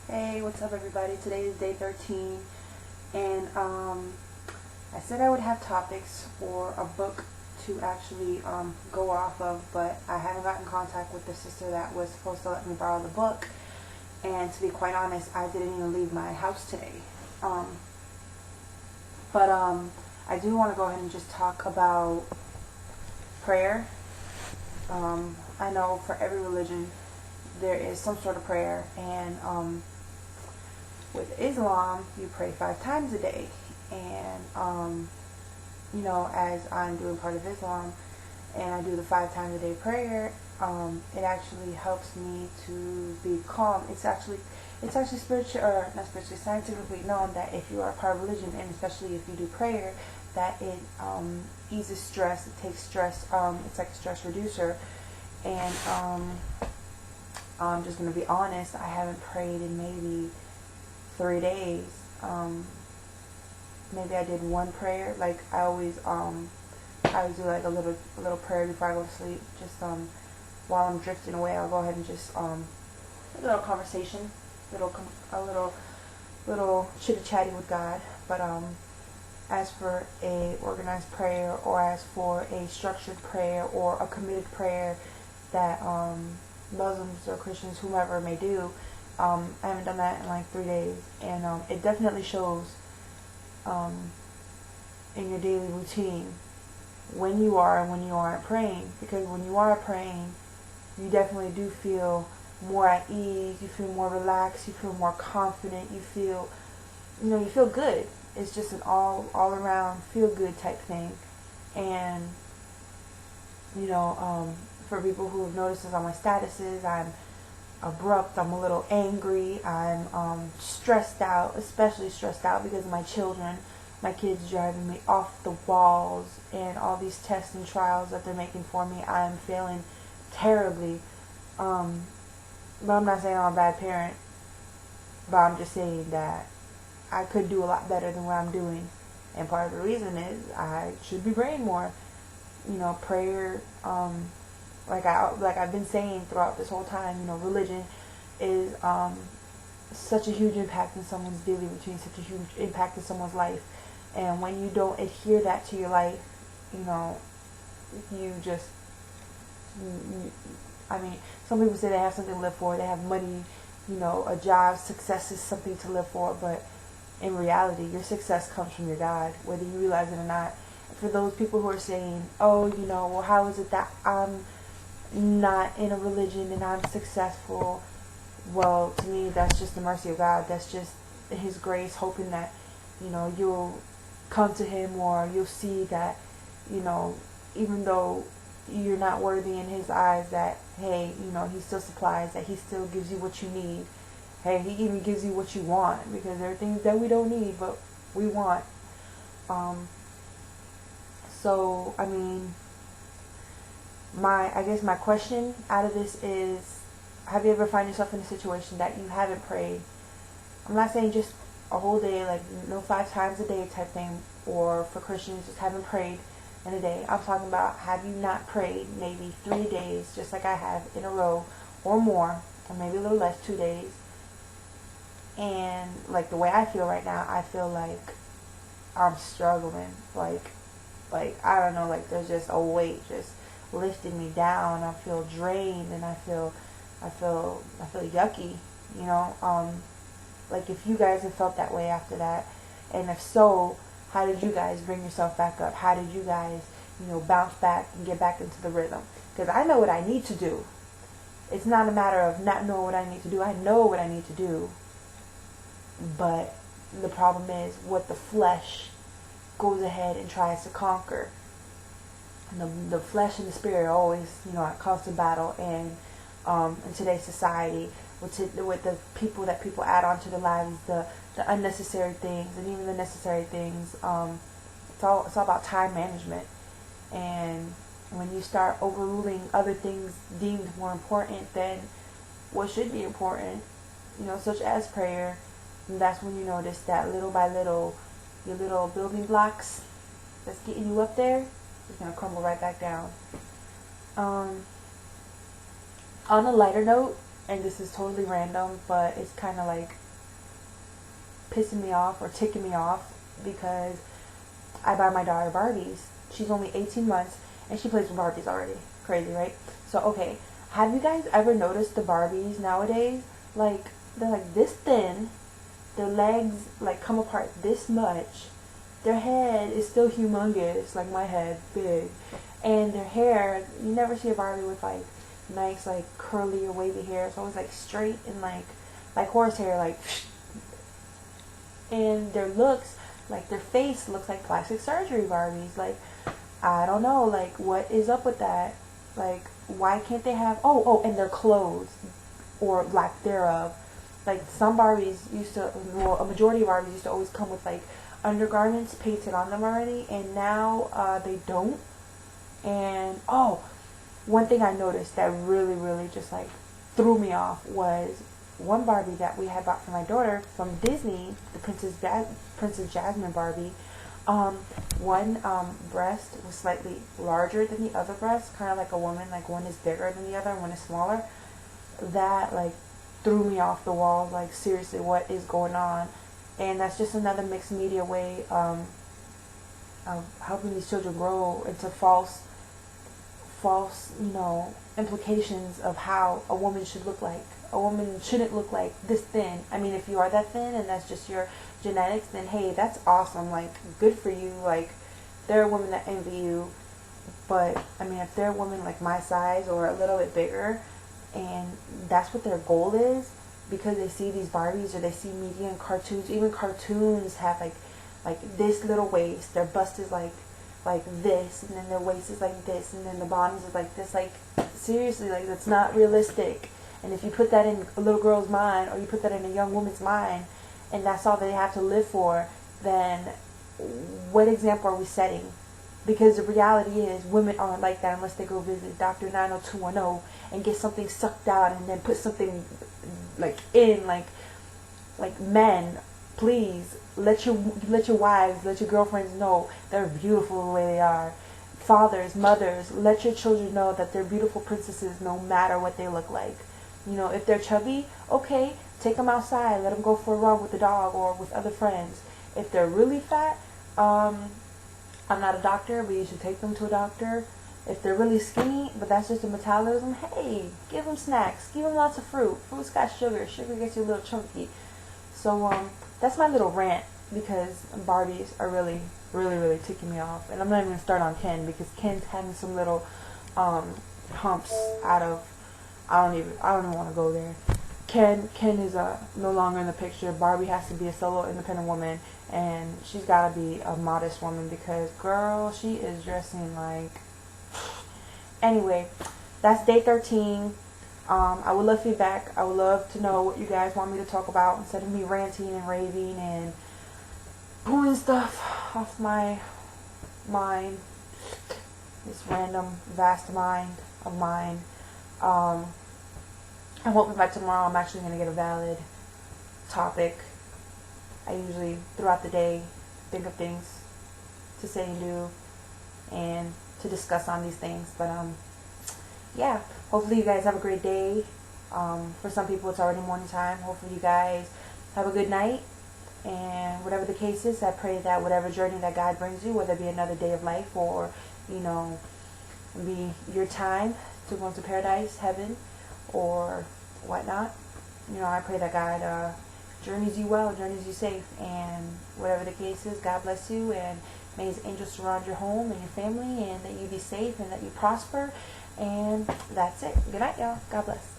Hey, what's up everybody? Today is day 13 and I said I would have topics or a book to actually go off of, but I haven't gotten in contact with the sister that was supposed to let me borrow the book, and to be quite honest, I didn't even leave my house today. Um, but I do want to go ahead and just talk about prayer. I know for every religion there is some sort of prayer, and with Islam, you pray 5 times a day. And, as I'm doing part of Islam and I do the 5 times a day prayer, it actually helps me to be calm. It's actually spiritual, or not spiritually, scientifically known that if you are a part of religion, and especially if you do prayer, that it eases stress, it takes stress, it's like a stress reducer. And I'm just going to be honest, I haven't prayed in maybe 3 days. Maybe I did one prayer. Like I always do like a little prayer before I go to sleep. Just while I'm drifting away, I'll go ahead and just a little conversation, little chitty chatty with God. But as for a organized prayer, or as for a structured prayer, or a committed prayer that Muslims or Christians, whomever may do, I haven't done that in like 3 days, and it definitely shows in your daily routine when you are and when you aren't praying. Because when you are praying, you definitely do feel more at ease, you feel more relaxed, you feel more confident, you feel good. It's just an all around feel good type thing. And for people who have noticed this on my statuses, I'm abrupt, I'm a little angry, I'm stressed out, especially stressed out because of my children. My kids driving me off the walls, and all these tests and trials that they're making for me, I'm failing terribly. But I'm not saying I'm a bad parent, but I'm just saying that I could do a lot better than what I'm doing. And part of the reason is I should be praying more. Prayer, like I've been saying throughout this whole time, religion is such a huge impact in someone's daily routine, such a huge impact in someone's life. And when you don't adhere that to your life, you just, some people say they have something to live for, they have money, a job, success is something to live for, but in reality, your success comes from your God, whether you realize it or not. For those people who are saying, oh, well, how is it that I'm not in a religion and I'm successful? Well, to me, that's just the mercy of God. That's just His grace, hoping that, you'll come to Him, or you'll see that, even though you're not worthy in His eyes, that, hey, He still supplies, that He still gives you what you need. Hey, He even gives you what you want, because there are things that we don't need, but we want. So, I guess my question out of this is, have you ever find yourself in a situation that you haven't prayed? I'm not saying just a whole day, like 5 times a day type thing, or for Christians, just haven't prayed in a day. I'm talking about, have you not prayed maybe 3 days, just like I have, in a row, or more, or maybe a little less, 2 days. And like the way I feel right now, I feel like I'm struggling. Like I don't know, like there's just a weight just lifting me down. I feel drained, and I feel yucky. Like if you guys have felt that way after that, and if so, how did you guys bring yourself back up? How did you guys, bounce back and get back into the rhythm? Because I know what I need to do. It's not a matter of not knowing what I need to do. I know what I need to do. But the problem is what the flesh goes ahead and tries to conquer. And the flesh and the spirit are always, at constant battle. And in today's society, with the people that people add onto their lives, the unnecessary things, and even the necessary things, it's all about time management. And when you start overruling other things deemed more important than what should be important, such as prayer, and that's when you notice that little by little, your little building blocks that's getting you up there is going to crumble right back down. On a lighter note, and this is totally random, but it's kind of like pissing me off or ticking me off because I buy my daughter Barbies. She's only 18 months and she plays with Barbies already. Crazy, right? So, okay, have you guys ever noticed the Barbies nowadays? Like, they're like this thin, their legs like come apart this much, their head is still humongous, like my head, big, and their hair, you never see a Barbie with like nice like curly or wavy hair. It's always like straight and like horse hair, like and their looks, like their face looks like plastic surgery Barbies. Like, I don't know, like what is up with that? Like, why can't they have and their clothes or lack thereof? Like, some Barbies used to, well, a majority of Barbies used to always come with like undergarments painted on them already, and now they don't. And one thing I noticed that really just like threw me off was one Barbie that we had bought for my daughter from Disney, the Princess Jasmine Barbie. One breast was slightly larger than the other breast, kind of like a woman, like one is bigger than the other and one is smaller. That like threw me off the wall. Like, seriously, what is going on? And that's just another mixed media way of helping these children grow into false, implications of how a woman should look like. A woman shouldn't look like this thin. I mean, if you are that thin and that's just your genetics, then hey, that's awesome. Like, good for you. Like, there are women that envy you. But, I mean, if they're a woman like my size or a little bit bigger, and that's what their goal is, because they see these Barbies or they see media and cartoons. Even cartoons have like this little waist. Their bust is like this, and then their waist is like this, and then the bottoms is like this. Like, seriously, like, that's not realistic. And if you put that in a little girl's mind, or you put that in a young woman's mind, and that's all they have to live for, then what example are we setting? Because the reality is, women aren't like that unless they go visit Dr. 90210 and get something sucked out and then put something like in, like men, please let your wives, let your girlfriends know they're beautiful the way they are. Fathers, mothers, let your children know that they're beautiful princesses no matter what they look like. You know, if they're chubby, okay, take them outside, let them go for a run with the dog or with other friends. If they're really fat, I'm not a doctor, but you should take them to a doctor. If they're really skinny, but that's just a metabolism, hey, give them snacks. Give them lots of fruit. Fruit's got sugar. Sugar gets you a little chunky. So, that's my little rant, because Barbies are really ticking me off. And I'm not even going to start on Ken, because Ken's having some little humps out of, I don't even want to go there. Ken is no longer in the picture. Barbie has to be a solo independent woman, and she's got to be a modest woman, because girl, she is dressing like... Anyway, that's day 13. I would love feedback. I would love to know what you guys want me to talk about, instead of me ranting and raving and pulling stuff off my mind, this random vast mind of mine. I'm hoping by tomorrow I'm actually going to get a valid topic. I usually, throughout the day, think of things to say and do and to discuss on these things. But, yeah, hopefully you guys have a great day. For some people, it's already morning time. Hopefully you guys have a good night. And whatever the case is, I pray that whatever journey that God brings you, whether it be another day of life or, be your time to go into paradise, heaven, or whatnot, I pray that God journeys you well, journeys you safe, and whatever the case is, God bless you, and may His angels surround your home and your family, and that you be safe and that you prosper. And that's it. Good night, y'all. God bless.